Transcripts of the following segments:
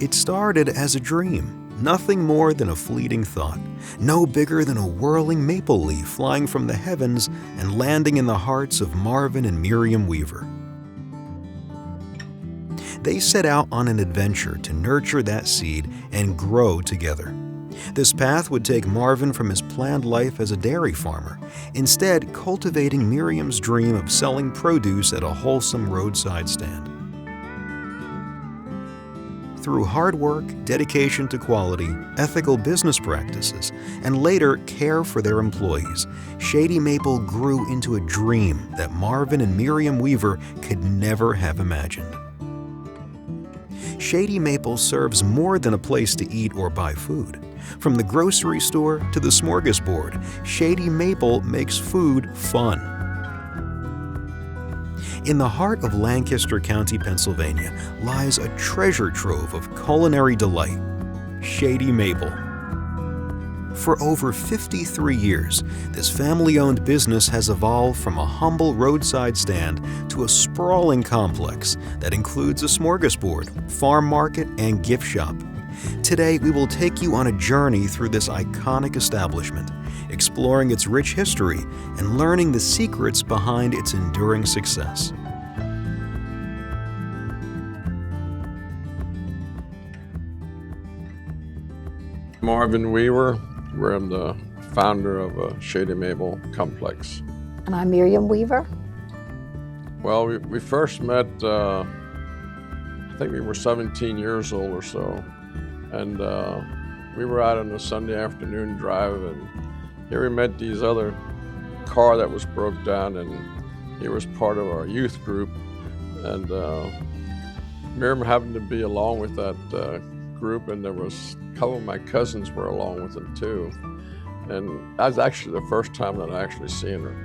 It started as a dream, nothing more than a fleeting thought, no bigger than a whirling maple leaf flying from the heavens and landing in the hearts of Marvin and Miriam Weaver. They set out on an adventure to nurture that seed and grow together. This path would take Marvin from his planned life as a dairy farmer, instead cultivating Miriam's dream of selling produce at a wholesome roadside stand. Through hard work, dedication to quality, ethical business practices, and later care for their employees, Shady Maple grew into a dream that Marvin and Miriam Weaver could never have imagined. Shady Maple serves more than a place to eat or buy food. From the grocery store to the smorgasbord, Shady Maple makes food fun. In the heart of Lancaster County, Pennsylvania, lies a treasure trove of culinary delight, Shady Maple. For over 53 years, this family-owned business has evolved from a humble roadside stand to a sprawling complex that includes a smorgasbord, farm market, and gift shop. Today, we will take you on a journey through this iconic establishment, exploring its rich history and learning the secrets behind its enduring success. Marvin Weaver, I'm the founder of Shady Maple Complex. And I'm Miriam Weaver. Well, we first met, I think we were 17 years old or so. And we were out on a Sunday afternoon drive, and here we met these other car that was broke down, and he was part of our youth group. And Miriam happened to be along with that group, and there was a couple of my cousins were along with them too. And that was actually the first time that I actually seen her.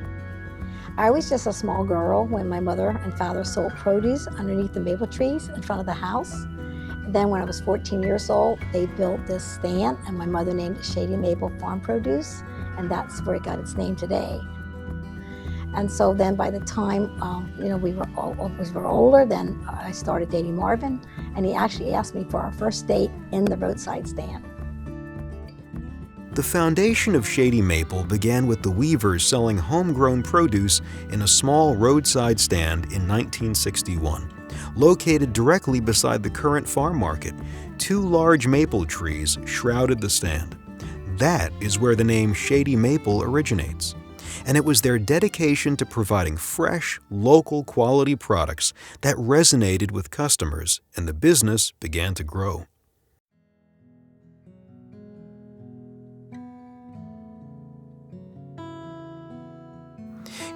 I was just a small girl when my mother and father sold produce underneath the maple trees in front of the house. Then when I was 14 years old, they built this stand, and my mother named it Shady Maple Farm Produce, and that's where it got its name today. And so then by the time we were older, then I started dating Marvin, and he actually asked me for our first date in the roadside stand. The foundation of Shady Maple began with the Weavers selling homegrown produce in a small roadside stand in 1961. Located directly beside the current farm market, two large maple trees shrouded the stand. That is where the name Shady Maple originates. And it was their dedication to providing fresh, local quality products that resonated with customers, and the business began to grow.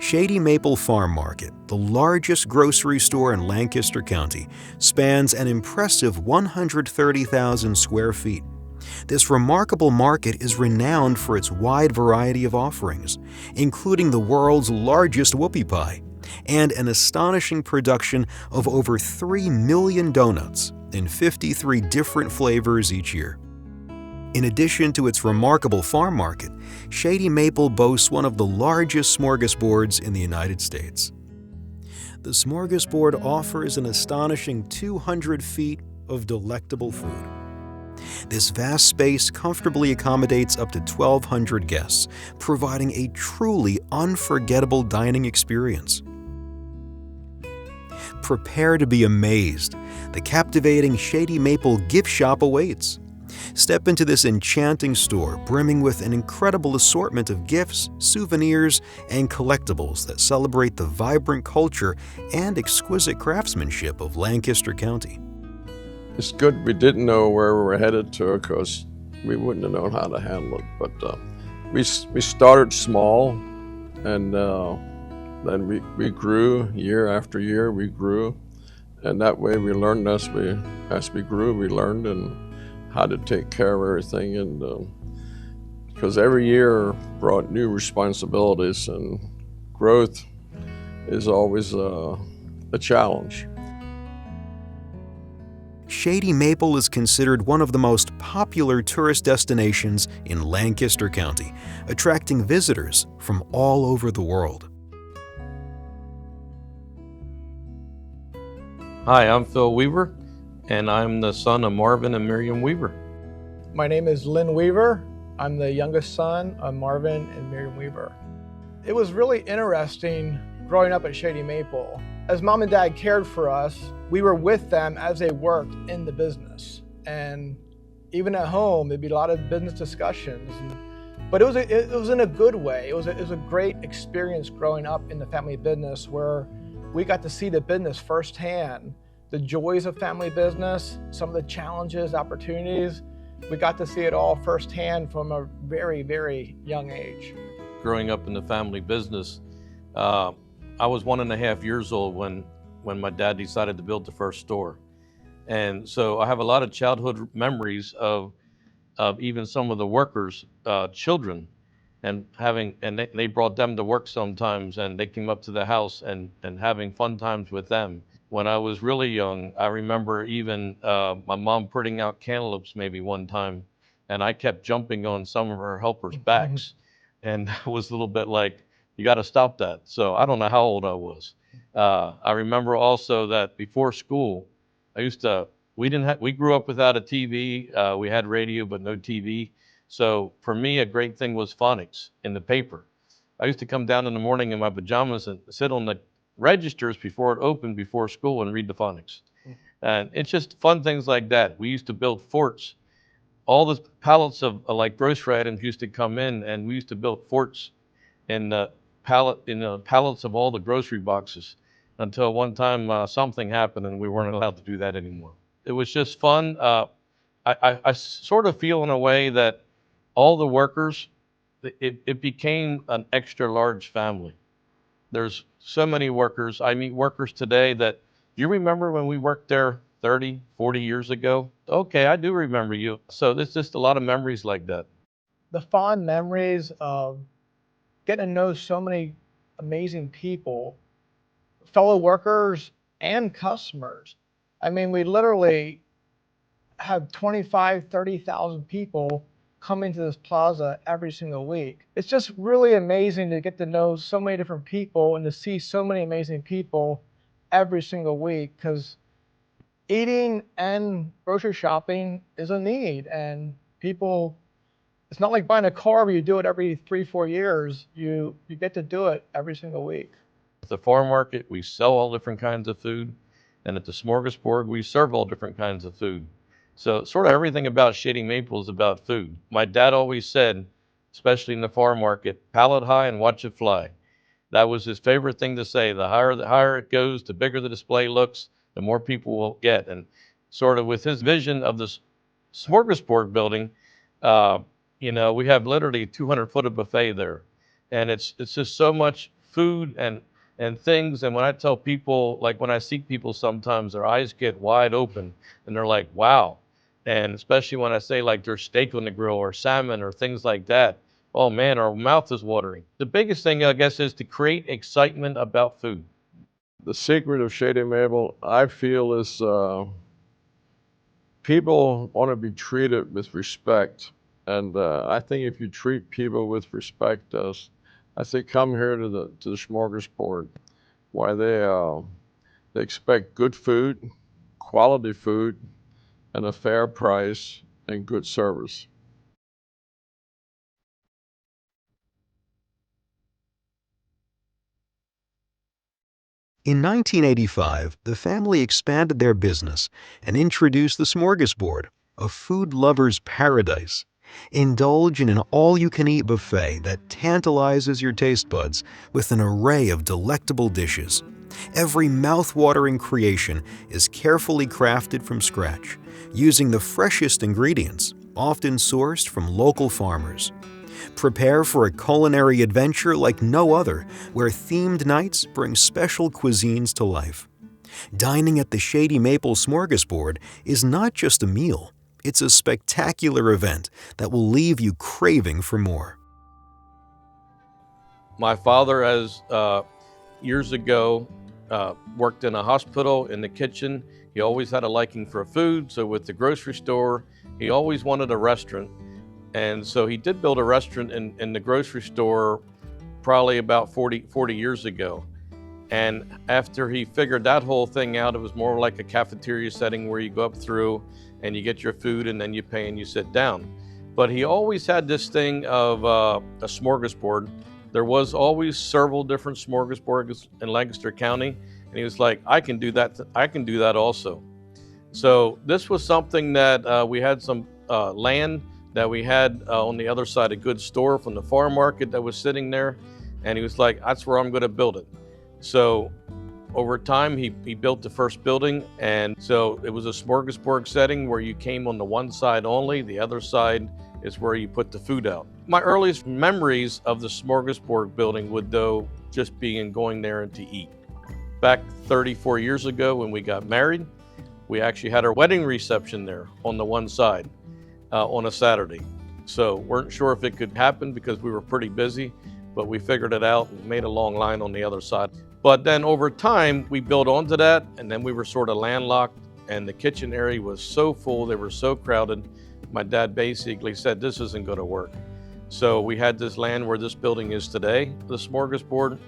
Shady Maple Farm Market, the largest grocery store in Lancaster County, spans an impressive 130,000 square feet. This remarkable market is renowned for its wide variety of offerings, including the world's largest whoopie pie and an astonishing production of over 3 million donuts in 53 different flavors each year. In addition to its remarkable farm market, Shady Maple boasts one of the largest smorgasbords in the United States. The smorgasbord offers an astonishing 200 feet of delectable food. This vast space comfortably accommodates up to 1,200 guests, providing a truly unforgettable dining experience. Prepare to be amazed. The captivating Shady Maple gift shop awaits. Step into this enchanting store brimming with an incredible assortment of gifts, souvenirs, and collectibles that celebrate the vibrant culture and exquisite craftsmanship of Lancaster County. It's good we didn't know where we were headed to, because we wouldn't have known how to handle it. But we started small, and then we grew year after year. We grew, and that way we learned as we grew. We learned and how to take care of everything, and because every year brought new responsibilities, and growth is always a challenge. Shady Maple is considered one of the most popular tourist destinations in Lancaster County, attracting visitors from all over the world. Hi, I'm Phil Weaver, And I'm the son of Marvin and Miriam Weaver. My name is Lynn Weaver. I'm the youngest son of Marvin and Miriam Weaver. It was really interesting growing up at Shady Maple. As Mom and Dad cared for us, we were with them as they worked in the business. And even at home, there'd be a lot of business discussions. But it was in a good way. It was a great experience growing up in the family business where we got to see the business firsthand, the joys of family business, some of the challenges, opportunities. We got to see it all firsthand from a very, very young age. Growing up in the family business, I was 1.5 years old when my dad decided to build the first store. And so I have a lot of childhood memories of even some of the workers' children, and they brought them to work sometimes, and they came up to the house and having fun times with them. When I was really young, I remember even my mom putting out cantaloupes maybe one time, and I kept jumping on some of her helpers' backs, and it was a little bit like, you got to stop that. So I don't know how old I was. I remember also that before school, we grew up without a TV. We had radio, but no TV. So for me, a great thing was phonics in the paper. I used to come down in the morning in my pajamas and sit on the registers before it opened before school and read the phonics. And it's just fun things like that. We used to build forts. All the pallets of like grocery items used to come in, and we used to build forts in the pallets of all the grocery boxes until one time something happened and we weren't allowed to do that anymore. It was just fun. I sort of feel in a way that all the workers, it became an extra large family. There's so many workers. I meet workers today that, you remember when we worked there 30, 40 years ago? Okay, I do remember you. So there's just a lot of memories like that. The fond memories of getting to know so many amazing people, fellow workers and customers. I mean, we literally have 25, 30,000 people come into this plaza every single week. It's just really amazing to get to know so many different people and to see so many amazing people every single week, because eating and grocery shopping is a need, and people, it's not like buying a car where you do it every 3-4 years. You get to do it every single week. At the farm market, we sell all different kinds of food. And at the Smorgasbord, we serve all different kinds of food. So sort of everything about Shady Maple is about food. My dad always said, especially in the farm market, pallet high and watch it fly. That was his favorite thing to say. The higher it goes, the bigger the display looks, the more people will get. And sort of with his vision of this Smorgasbord building, we have literally 200-foot of buffet there. And it's just so much food and things. And when I tell people, like when I see people sometimes, their eyes get wide open and they're like, wow. And especially when I say like there's steak on the grill or salmon or things like that, oh man, our mouth is watering. The biggest thing, I guess, is to create excitement about food. The secret of Shady Maple, I feel, is people want to be treated with respect. And I think if you treat people with respect, I say come here to the Smorgasbord, why they expect good food, quality food, and a fair price and good service. In 1985, the family expanded their business and introduced the Smorgasbord, a food lover's paradise. Indulge in an all-you-can-eat buffet that tantalizes your taste buds with an array of delectable dishes. Every mouth-watering creation is carefully crafted from scratch, using the freshest ingredients, often sourced from local farmers. Prepare for a culinary adventure like no other, where themed nights bring special cuisines to life. Dining at the Shady Maple Smorgasbord is not just a meal, it's a spectacular event that will leave you craving for more. My father, as years ago, worked in a hospital in the kitchen. He always had a liking for food, so with the grocery store, he always wanted a restaurant. And so he did build a restaurant in the grocery store probably about 40 years ago. And after he figured that whole thing out, it was more like a cafeteria setting where you go up through and you get your food and then you pay and you sit down. But he always had this thing of a smorgasbord. There was always several different smorgasbords in Lancaster County, and he was like, I can do that. I can do that also. So this was something that we had some land that we had on the other side, a good store from the farm market that was sitting there. And he was like, that's where I'm going to build it. So over time, he built the first building. And so it was a smorgasbord setting where you came on the one side only. The other side is where you put the food out. My earliest memories of the smorgasbord building would though just be in going there and to eat. Back 34 years ago when we got married, we actually had our wedding reception there on the one side on a Saturday. So weren't sure if it could happen because we were pretty busy, but we figured it out and made a long line on the other side. But then over time, we built onto that, and then we were sort of landlocked, and the kitchen area was so full, they were so crowded. My dad basically said, this isn't going to work. So we had this land where this building is today, the Smorgasbord,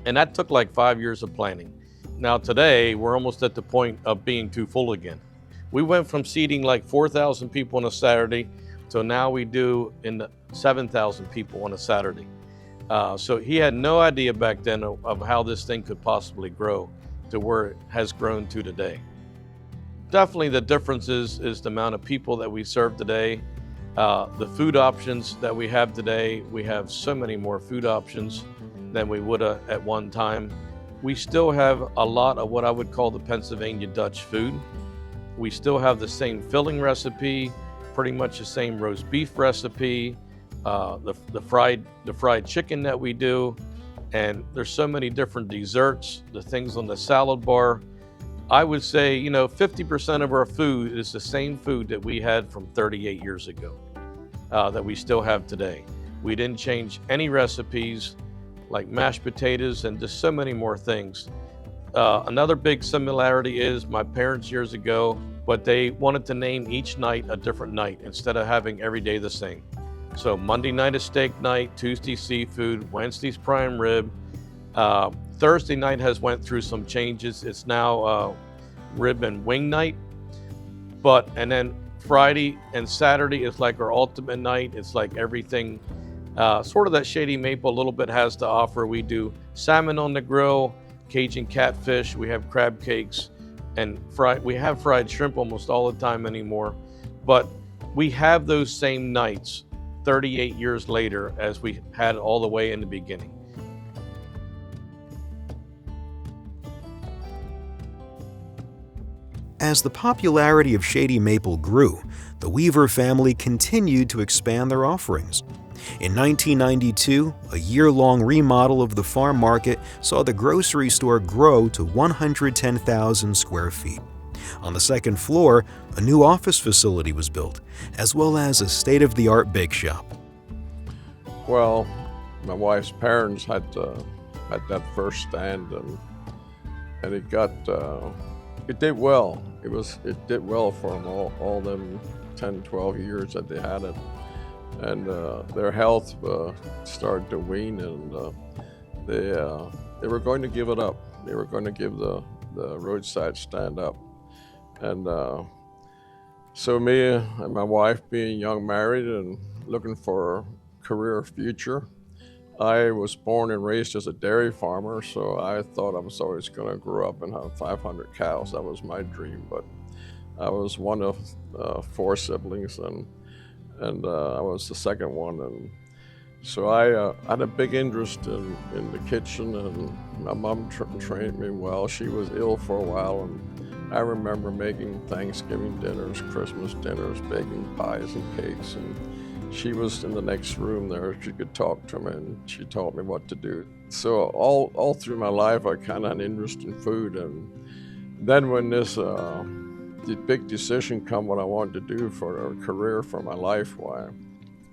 and that took like 5 years of planning. Now today, we're almost at the point of being too full again. We went from seating like 4,000 people on a Saturday, so now we do in the 7,000 people on a Saturday. So he had no idea back then of how this thing could possibly grow to where it has grown to today. Definitely the difference is the amount of people that we serve today, the food options that we have today. We have so many more food options than we would have at one time. We still have a lot of what I would call the Pennsylvania Dutch food. We still have the same filling recipe, pretty much the same roast beef recipe, the fried chicken that we do, and there's so many different desserts, the things on the salad bar. I would say, 50% of our food is the same food that we had from 38 years ago, that we still have today. We didn't change any recipes, like mashed potatoes and just so many more things. Another big similarity is my parents years ago, but they wanted to name each night a different night instead of having every day the same. So Monday night is steak night, Tuesday seafood, Wednesday's prime rib. Thursday night has went through some changes. It's now rib and wing night. And then Friday and Saturday is like our ultimate night. It's like everything, sort of that Shady Maple a little bit has to offer. We do salmon on the grill, Cajun catfish, we have crab cakes, and we have fried shrimp almost all the time anymore. But we have those same nights 38 years later as we had all the way in the beginning. As the popularity of Shady Maple grew, the Weaver family continued to expand their offerings. In 1992, a year-long remodel of the farm market saw the grocery store grow to 110,000 square feet. On the second floor, a new office facility was built, as well as a state-of-the-art bake shop. Well, my wife's parents had that first stand, and it did well. It did well for them all them 10, 12 years that they had it. And their health started to wane, and they were going to give it up. They were going to give the roadside stand up. And so me and my wife, being young, married, and looking for a career future, I was born and raised as a dairy farmer, so I thought I was always going to grow up and have 500 cows. That was my dream, but I was one of 4 siblings, and I was the second one, and so I had a big interest in the kitchen, and my mom trained me well. She was ill for a while, and I remember making Thanksgiving dinners, Christmas dinners, baking pies and cakes, and she was in the next room there. She could talk to me, and she taught me what to do. So all through my life, I kind of had an interest in food, and then when the big decision come what I wanted to do for a career for my life, why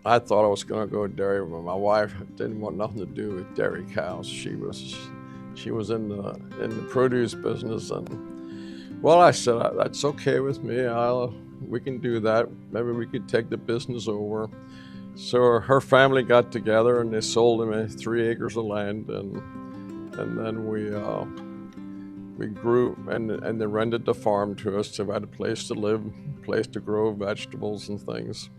I thought I was going to go dairy, but my wife didn't want nothing to do with dairy cows. She was in the produce business, and well, I said that's okay with me. We can do that. Maybe we could take the business over. So her family got together and they sold me 3 acres of land, and and then we grew, and they rented the farm to us, so we had a place to live, a place to grow vegetables and things.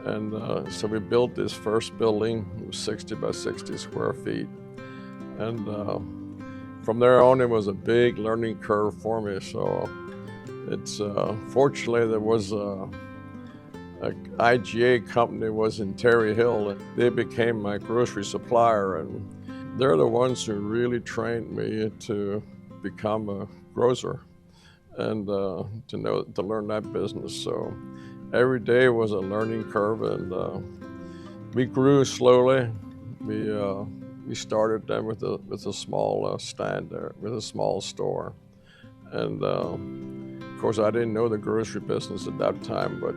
And so we built this first building. It was 60 by 60 square feet. And from there on, it was a big learning curve for me. So it's fortunately there was a IGA company was in Terry Hill, and they became my grocery supplier, and they're the ones who really trained me to become a grocer and to learn that business. So every day was a learning curve, and we grew slowly. We started then with a small stand there, with a small store, and of course I didn't know the grocery business at that time, but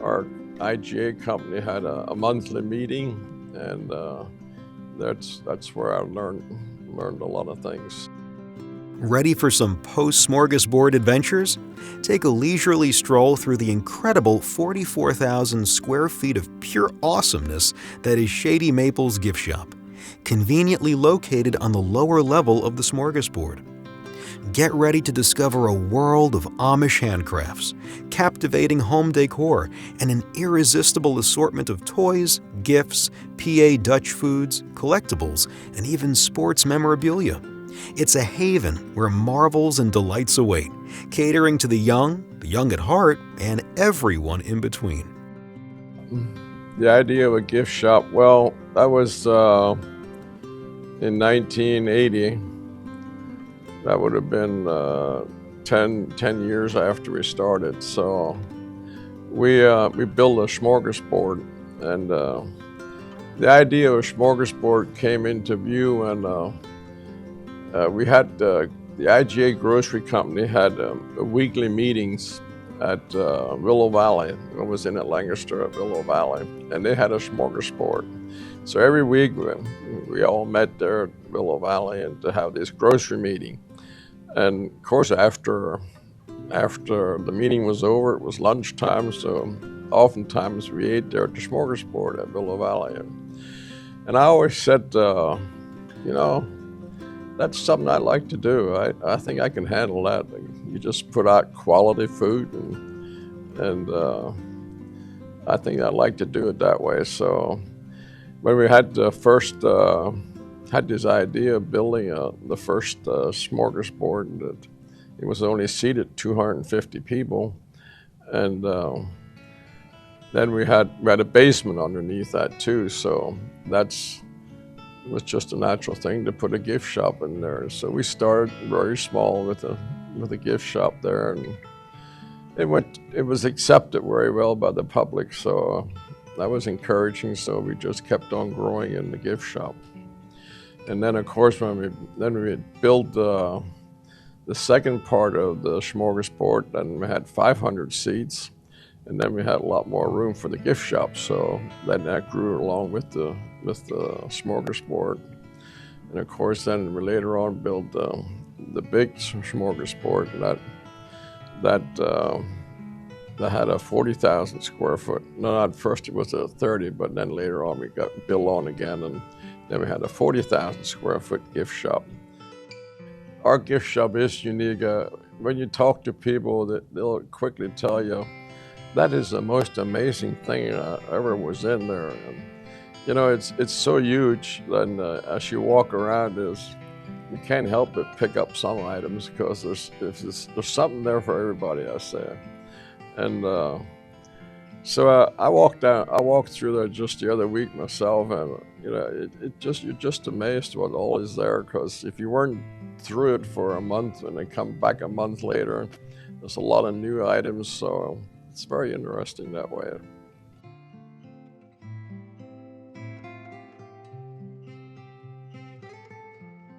our IGA company had a monthly meeting, and that's where I learned a lot of things. Ready for some post-Smorgasbord adventures? Take a leisurely stroll through the incredible 44,000 square feet of pure awesomeness that is Shady Maple's gift shop, conveniently located on the lower level of the Smorgasbord. Get ready to discover a world of Amish handcrafts, captivating home decor, and an irresistible assortment of toys, gifts, PA Dutch foods, collectibles, and even sports memorabilia. It's a haven where marvels and delights await, catering to the young at heart, and everyone in between. The idea of a gift shop, well, that was in 1980. That would have been 10 years after we started. So we built a smorgasbord, and the idea of a smorgasbord came into view when we had the IGA Grocery Company had weekly meetings at Willow Valley. I was in Lancaster at Willow Valley, and they had a smorgasbord. So every week we all met there at Willow Valley and to have this grocery meeting. And of course, after the meeting was over, it was lunchtime, so oftentimes we ate there at the smorgasbord at Willow Valley. And I always said, that's something I like to do. I think I can handle that. You just put out quality food, and I think I'd like to do it that way. So when we had had this idea of building the first smorgasbord, that it was only seated 250 people, and then we had a basement underneath that too. So it was just a natural thing to put a gift shop in there. So we started very small with a gift shop there, and it was accepted very well by the public. So that was encouraging. So we just kept on growing in the gift shop. And then, of course, when we built the second part of the smorgasbord, then we had 500 seats, and then we had a lot more room for the gift shop. So then that grew along with the smorgasbord. And of course, then we later on built the big smorgasbord, and that had a 40,000 square foot. No, at first it was a 30, but then later on we got built on again, and then we had a 40,000 square foot gift shop. Our gift shop is unique. When you talk to people, they'll quickly tell you, that is the most amazing thing ever was in there. And, it's so huge, and as you walk around, you can't help but pick up some items because there's something there for everybody, I say. And so I walked through there just the other week myself, and you're just amazed what all is there, because if you weren't through it for a month and then come back a month later, there's a lot of new items, so it's very interesting that way.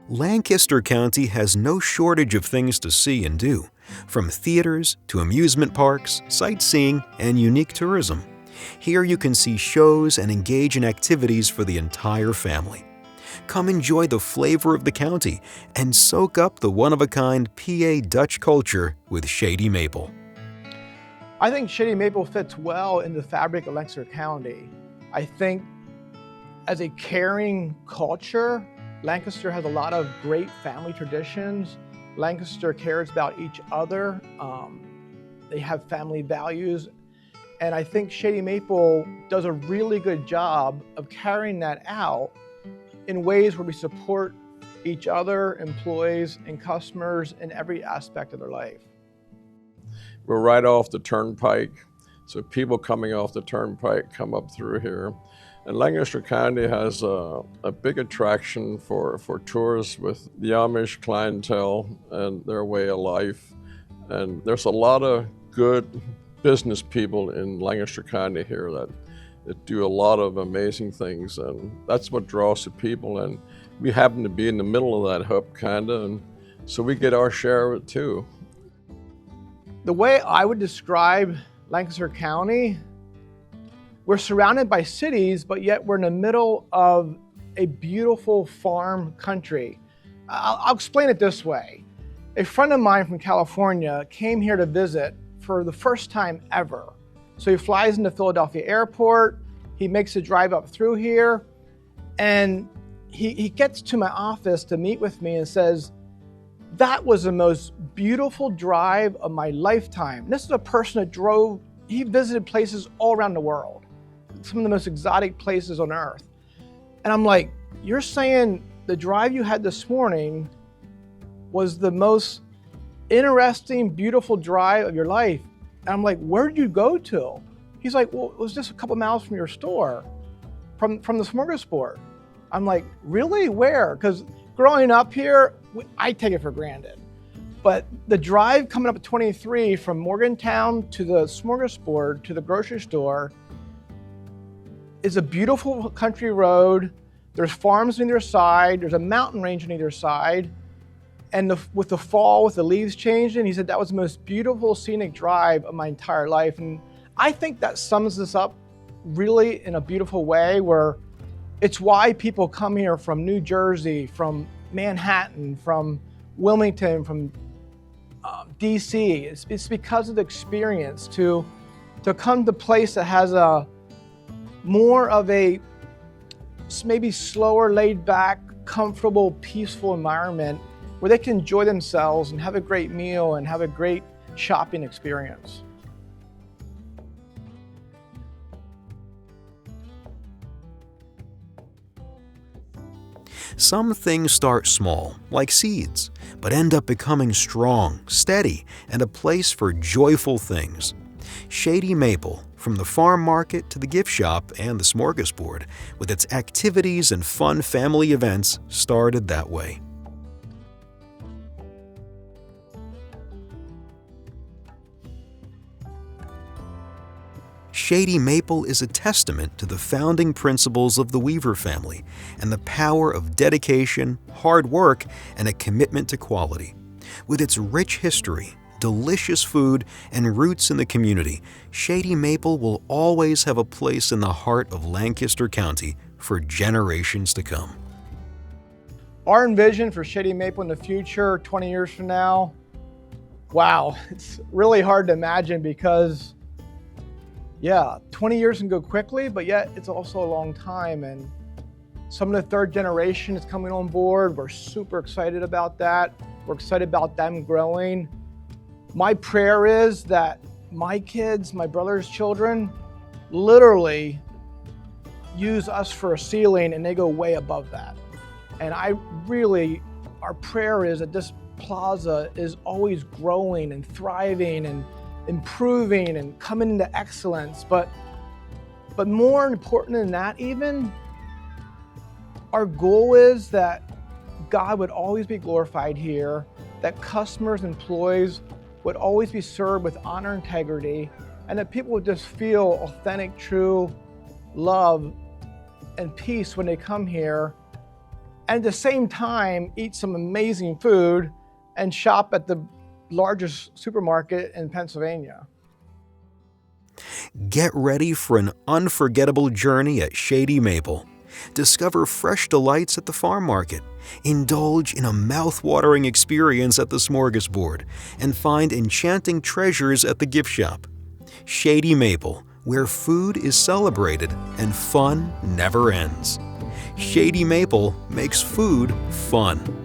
Lancaster County has no shortage of things to see and do, from theaters to amusement parks, sightseeing, and unique tourism. Here you can see shows and engage in activities for the entire family. Come enjoy the flavor of the county and soak up the one-of-a-kind PA Dutch culture with Shady Maple. I think Shady Maple fits well in the fabric of Lancaster County. I think as a caring culture, Lancaster has a lot of great family traditions. Lancaster cares about each other. They have family values. And I think Shady Maple does a really good job of carrying that out in ways where we support each other, employees, and customers in every aspect of their life. We're right off the turnpike, so people coming off the turnpike come up through here. And Lancaster County has a big attraction for tourists with the Amish clientele and their way of life. And there's a lot of good business people in Lancaster County here that do a lot of amazing things, and that's what draws the people. And we happen to be in the middle of that hub, kinda, and so we get our share of it too. The way I would describe Lancaster County, we're surrounded by cities, but yet we're in the middle of a beautiful farm country. I'll explain it this way. A friend of mine from California came here to visit for the first time ever. So he flies into Philadelphia Airport, he makes a drive up through here, and he gets to my office to meet with me and says, "That was the most beautiful drive of my lifetime." This is a person that he visited places all around the world, some of the most exotic places on earth. And I'm like, "You're saying the drive you had this morning was the most interesting, beautiful drive of your life?" And I'm like, "Where did you go to?" He's like, "Well, it was just a couple miles from your store, from the Smorgasbord." I'm like, "Really? Where?" Because growing up here, I take it for granted. But the drive coming up at 23 from Morgantown to the Smorgasbord to the grocery store is a beautiful country road. There's farms on either side. There's a mountain range on either side. And with the fall, with the leaves changing, he said that was the most beautiful scenic drive of my entire life. And I think that sums this up really in a beautiful way, where it's why people come here from New Jersey, from Manhattan, from Wilmington, from DC. It's because of the experience to come to a place that has a more of a maybe slower, laid back, comfortable, peaceful environment where they can enjoy themselves and have a great meal and have a great shopping experience. Some things start small, like seeds, but end up becoming strong, steady, and a place for joyful things. Shady Maple, from the farm market to the gift shop and the Smorgasbord, with its activities and fun family events, started that way. Shady Maple is a testament to the founding principles of the Weaver family and the power of dedication, hard work, and a commitment to quality. With its rich history, delicious food, and roots in the community, Shady Maple will always have a place in the heart of Lancaster County for generations to come. Our envision for Shady Maple in the future, 20 years from now, wow, it's really hard to imagine because 20 years can go quickly, but yet it's also a long time. And some of the third generation is coming on board. We're super excited about that. We're excited about them growing. My prayer is that my kids, my brother's children, literally use us for a ceiling and they go way above that. And our prayer is that this plaza is always growing and thriving and improving and coming into excellence. But more important than that even, our goal is that God would always be glorified here, that customers, employees would always be served with honor and integrity, and that people would just feel authentic, true love and peace when they come here, and at the same time eat some amazing food and shop at the largest supermarket in Pennsylvania. Get ready for an unforgettable journey at Shady Maple. Discover fresh delights at the farm market, indulge in a mouth-watering experience at the Smorgasbord, and find enchanting treasures at the gift shop. Shady Maple, where food is celebrated and fun never ends. Shady Maple makes food fun.